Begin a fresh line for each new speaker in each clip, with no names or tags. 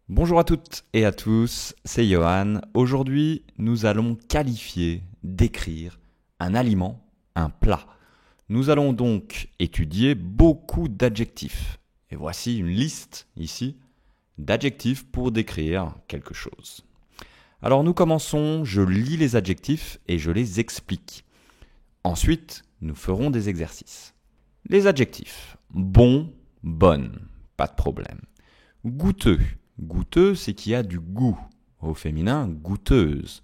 Bonjour à toutes et à tous, c'est Johan. Aujourd'hui, nous allons qualifier, décrire un aliment, un plat. Nous allons donc étudier beaucoup d'adjectifs. Et voici une liste ici d'adjectifs pour décrire quelque chose. Alors nous commençons, je lis les adjectifs et je les explique. Ensuite, nous ferons des exercices. Les adjectifs. Bon, bonne, pas de problème. Goûteux. Goûteux, c'est qui a du goût. Au féminin, goûteuse.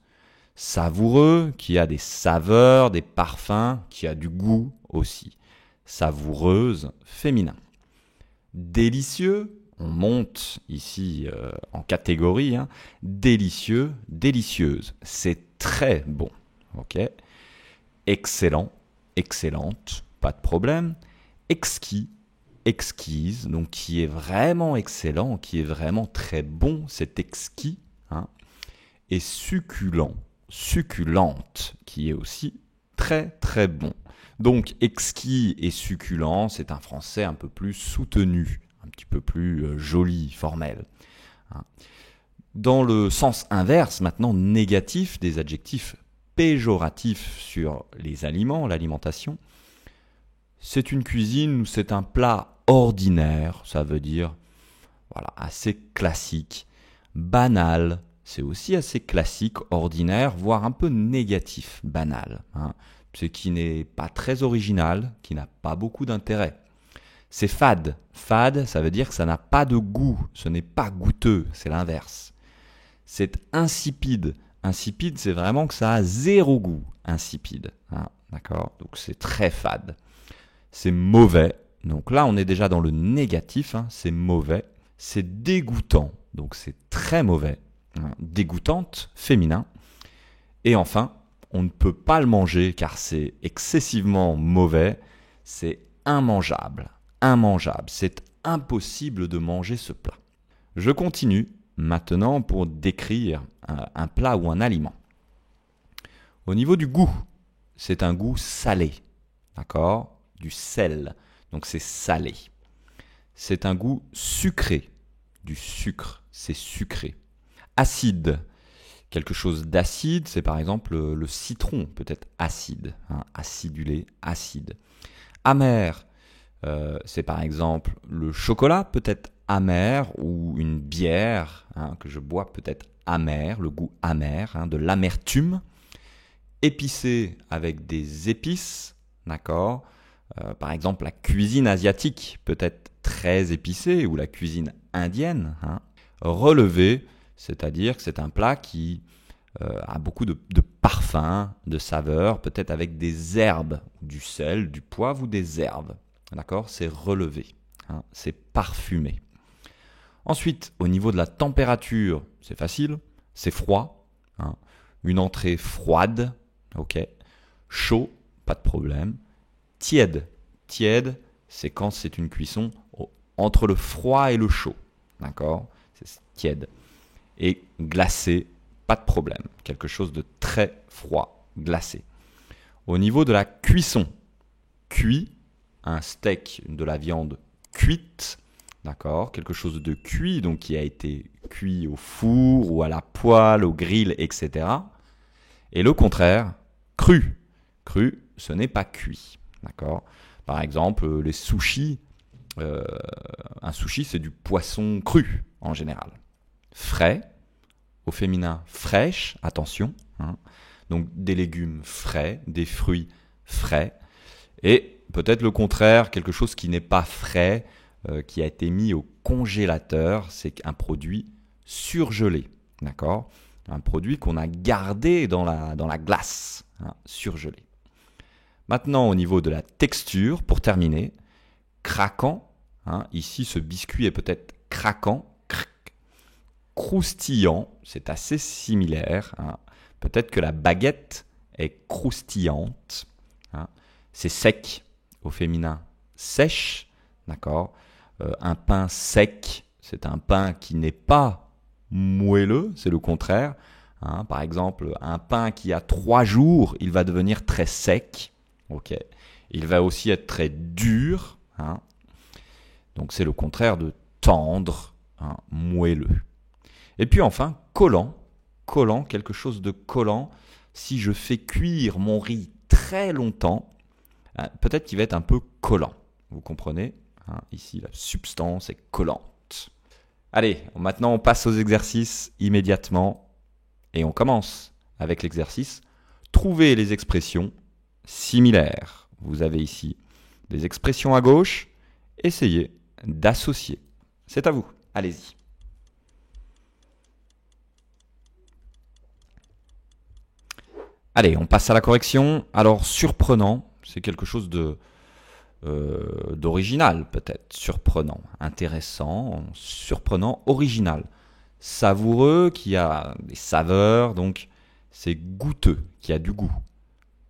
Savoureux, qui a des saveurs, des parfums, qui a du goût aussi. Savoureuse, féminin. Délicieux, on monte ici en catégorie. Délicieux, délicieuse. C'est très bon. Ok. Excellent, excellente, pas de problème. Exquis, exquise, donc qui est vraiment excellent, qui est vraiment très bon, c'est exquis. Et succulent, succulente, qui est aussi très très bon. Donc exquis et succulent, c'est un français un peu plus soutenu, un petit peu plus joli, formel. Dans le sens inverse, maintenant négatif, des adjectifs péjoratifs sur les aliments, l'alimentation, c'est une cuisine ou c'est un plat ordinaire, ça veut dire assez classique, banal, c'est aussi assez classique, ordinaire, voire un peu négatif, banal. Ce qui n'est pas très original, qui n'a pas beaucoup d'intérêt. C'est fade. Fade, ça veut dire que ça n'a pas de goût, ce n'est pas goûteux, c'est l'inverse. C'est insipide. Insipide, c'est vraiment que ça a zéro goût, insipide. D'accord ? Donc c'est très fade. C'est mauvais. Donc là, on est déjà dans le négatif. C'est mauvais. C'est dégoûtant. Donc c'est très mauvais. Dégoûtante, féminin. Et enfin, on ne peut pas le manger car c'est excessivement mauvais. C'est immangeable. Immangeable. C'est impossible de manger ce plat. Je continue maintenant pour décrire un plat ou un aliment. Au niveau du goût, c'est un goût salé. D'accord ? Du sel, donc c'est salé. C'est un goût sucré, du sucre, c'est sucré. Acide, quelque chose d'acide, c'est par exemple le citron, peut-être acide, acidulé, acide. Amer, c'est par exemple le chocolat, peut-être amer, ou une bière que je bois, peut-être amer, le goût amer, de l'amertume. Épicé avec des épices, d'accord ? Par exemple, la cuisine asiatique peut être très épicée ou la cuisine indienne. Relevé, c'est-à-dire que c'est un plat qui a beaucoup de parfums, de saveurs, peut-être avec des herbes, du sel, du poivre ou des herbes. D'accord ? C'est relevé, c'est parfumé. Ensuite, au niveau de la température, c'est facile, c'est froid. Une entrée froide, ok. Chaud, pas de problème. Tiède. Tiède, c'est quand c'est une cuisson entre le froid et le chaud. D'accord ? C'est tiède. Et glacé, pas de problème. Quelque chose de très froid, glacé. Au niveau de la cuisson, cuit, un steak, de la viande cuite. D'accord ? Quelque chose de cuit, donc qui a été cuit au four ou à la poêle, au grill, etc. Et le contraire, cru. Cru, ce n'est pas cuit. D'accord ? Par exemple, les sushis, un sushi, c'est du poisson cru en général. Frais, au féminin fraîche, attention. Donc des légumes frais, des fruits frais. Et peut-être le contraire, quelque chose qui n'est pas frais, qui a été mis au congélateur, c'est un produit surgelé. D'accord ? Un produit qu'on a gardé dans la glace, surgelé. Maintenant, au niveau de la texture, pour terminer, craquant. Ici, ce biscuit est peut-être craquant. Croustillant, c'est assez similaire. Peut-être que la baguette est croustillante. C'est sec, au féminin sèche. D'accord ? Un pain sec, c'est un pain qui n'est pas moelleux, c'est le contraire. Par exemple, un pain qui a 3 jours, il va devenir très sec. Ok. Il va aussi être très dur. Donc c'est le contraire de tendre, moelleux. Et puis enfin, collant. Collant, quelque chose de collant. Si je fais cuire mon riz très longtemps, peut-être qu'il va être un peu collant. Vous comprenez, hein, ici, la substance est collante. Allez, maintenant on passe aux exercices immédiatement. Et on commence avec l'exercice. Trouvez les expressions similaires. Vous avez ici des expressions à gauche. Essayez d'associer. C'est à vous. Allez-y. Allez, on passe à la correction. Alors, surprenant, c'est quelque chose d'original peut-être. Surprenant, intéressant, surprenant, original. Savoureux, qui a des saveurs, donc c'est goûteux, qui a du goût.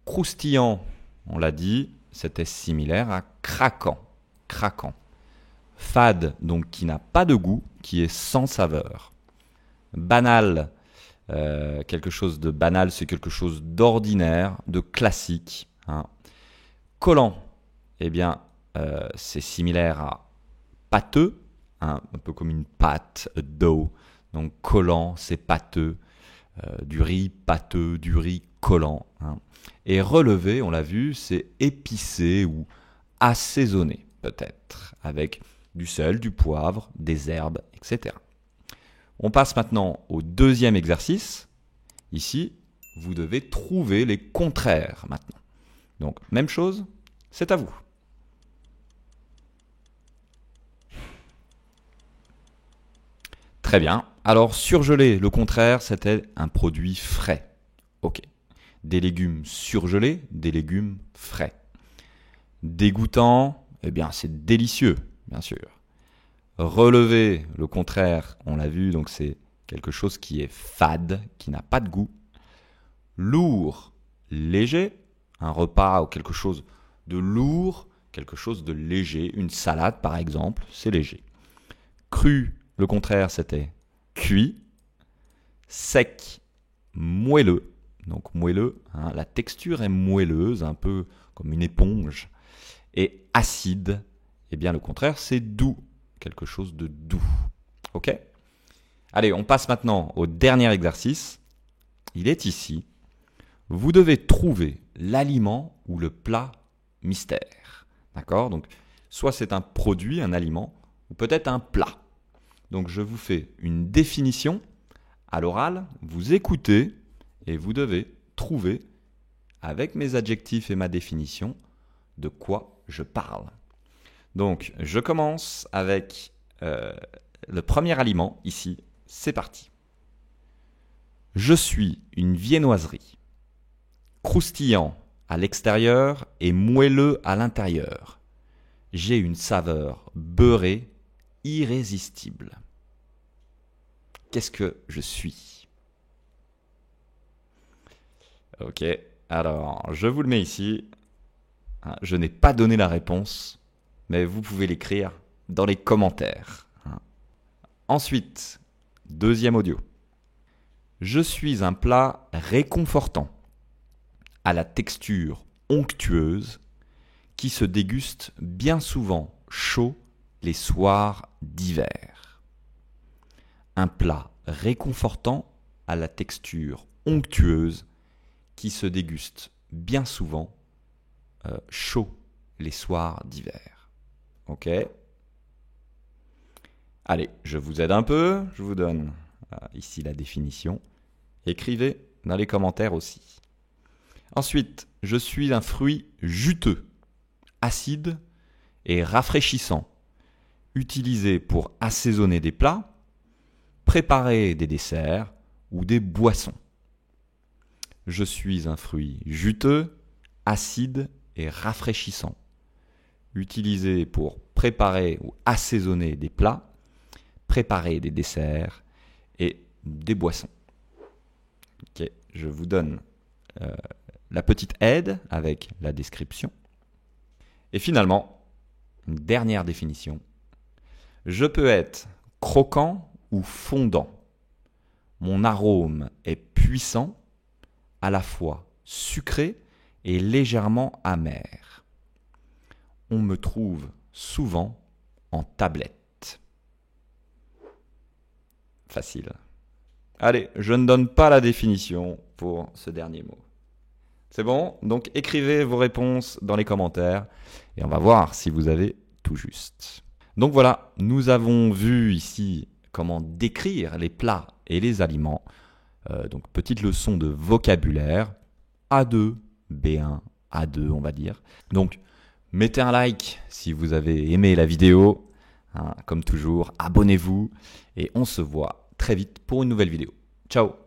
Croustillant, on l'a dit, c'était similaire à craquant. Craquant. Fade, donc qui n'a pas de goût, qui est sans saveur. Banal, quelque chose de banal, c'est quelque chose d'ordinaire, de classique. Hein. Collant, eh bien, c'est similaire à pâteux, hein, un peu comme une pâte, dough. Donc collant, c'est pâteux, du riz pâteux, du riz collant. Hein. Et relevé, on l'a vu, c'est épicé ou assaisonné peut-être, avec du sel, du poivre, des herbes, etc. On passe maintenant au deuxième exercice. Ici, vous devez trouver les contraires maintenant. Donc, même chose, c'est à vous. Très bien. Alors, surgelé, le contraire, c'était un produit frais. Ok. Des légumes surgelés, des légumes frais. Dégoûtant, eh bien, c'est délicieux, bien sûr. Relevé, le contraire, on l'a vu, donc c'est quelque chose qui est fade, qui n'a pas de goût. Lourd, léger, un repas ou quelque chose de lourd, quelque chose de léger, une salade par exemple, c'est léger. Cru, le contraire, c'était cuit. Sec, moelleux, donc moelleux, hein, la texture est moelleuse, un peu comme une éponge. Et acide, eh bien le contraire, c'est doux, quelque chose de doux. Ok ? Allez, on passe maintenant au dernier exercice. Il est ici. Vous devez trouver l'aliment ou le plat mystère. D'accord ? Donc, soit c'est un produit, un aliment, ou peut-être un plat. Donc, je vous fais une définition à l'oral. Vous écoutez et vous devez trouver, avec mes adjectifs et ma définition, de quoi je parle. Donc, je commence avec le premier aliment, ici. C'est parti. Je suis une viennoiserie. Croustillant à l'extérieur et moelleux à l'intérieur. J'ai une saveur beurrée irrésistible. Qu'est-ce que je suis ? Ok, alors je vous le mets ici. Je n'ai pas donné la réponse, mais vous pouvez l'écrire dans les commentaires. Ensuite, deuxième audio. Je suis un plat réconfortant, à la texture onctueuse, qui se déguste bien souvent chaud les soirs d'hiver. Un plat réconfortant à la texture onctueuse, qui se déguste bien souvent chaud les soirs d'hiver. Ok ? Allez, je vous aide un peu, je vous donne ici la définition. Écrivez dans les commentaires aussi. Ensuite, je suis un fruit juteux, acide et rafraîchissant, utilisé pour assaisonner des plats, préparer des desserts ou des boissons. Je suis un fruit juteux, acide et rafraîchissant, utilisé pour préparer ou assaisonner des plats, préparer des desserts et des boissons. Ok, je vous donne la petite aide avec la description. Et finalement, une dernière définition. Je peux être croquant ou fondant. Mon arôme est puissant, à la fois sucré et légèrement amer. On me trouve souvent en tablette. Facile. Allez, je ne donne pas la définition pour ce dernier mot. C'est bon? Donc écrivez vos réponses dans les commentaires et on va voir si vous avez tout juste. Donc voilà, nous avons vu ici comment décrire les plats et les aliments. Donc petite leçon de vocabulaire A2, B1, A2 on va dire. Donc mettez un like si vous avez aimé la vidéo. Comme toujours, abonnez-vous et on se voit très vite pour une nouvelle vidéo. Ciao!